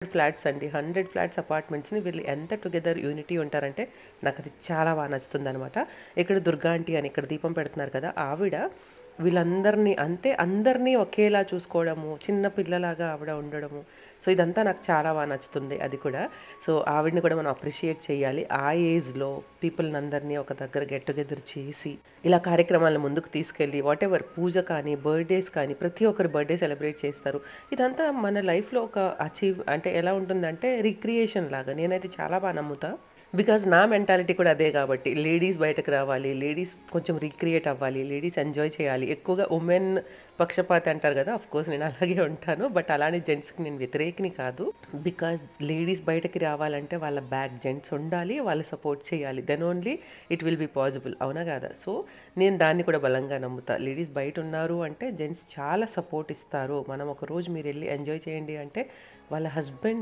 Flats అండి. 100 flats అపార్ట్మెంట్స్‌ని వీళ్ళు ఎంత టుగెదర్ యూనిటీ ఉంటారంటే నాకది చాలా నచ్చుతుందనమాట. ఇక్కడ దుర్గా ఆంటీ అని ఇక్కడ దీపం పెడుతున్నారు కదా! ఆవిడ వీళ్ళందరిని అంటే అందరినీ ఒకేలా చూసుకోవడము, చిన్న పిల్లలాగా ఆవిడ ఉండడము. సో, ఇదంతా నాకు చాలా నచ్చుతుంది అది కూడా. సో, ఆవిడని కూడా మనం అప్రిషియేట్ చేయాలి. ఆ ఏజ్‌లో పీపుల్‌నందరిని ఒక దగ్గర గెట్ టుగెదర్ చేసి, ఇలా కార్యక్రమాలను ముందుకు తీసుకెళ్ళి వాటెవర్ పూజ కానీ, బర్త్‌డేస్ కానీ ప్రతి ఒక్కరు బర్త్‌డే సెలబ్రేట్ చేస్తారు. ఇదంతా మన లైఫ్‌లో ఒక అంటే ఎలా ఉంటుందంటే రిక్రియేషన్ లాగా. నేనైతే చాలా నమ్ముతా. బికాజ్ నా మెంటాలిటీ కూడా అదే కాబట్టి. లేడీస్ బయటకు రావాలి. లేడీస్ కొంచెం రీక్రియేట్ అవ్వాలి. లేడీస్ ఎంజాయ్ చేయాలి. ఎక్కువగా ఉమెన్ పక్షపాతి అంటారు కదా! ఆఫ్‌కోర్స్ నేను అలాగే ఉంటాను. బట్ అలానే జెంట్స్‌కి నేను వ్యతిరేకిని కాదు. బికాజ్ లేడీస్ బయటకి రావాలంటే వాళ్ళ బ్యాక్ జెంట్స్ ఉండాలి. వాళ్ళు సపోర్ట్ చేయాలి. Then only it will be possible. అవునా కాదా? సో, నేను దాన్ని కూడా బలంగా నమ్ముతా. లేడీస్ బయట ఉన్నారు అంటే జెంట్స్ చాలా సపోర్ట్ ఇస్తారు. మనం ఒకరోజు మీరెళ్లి ఎంజాయ్ చేయండి అంటే వాళ్ళ హస్బెండ్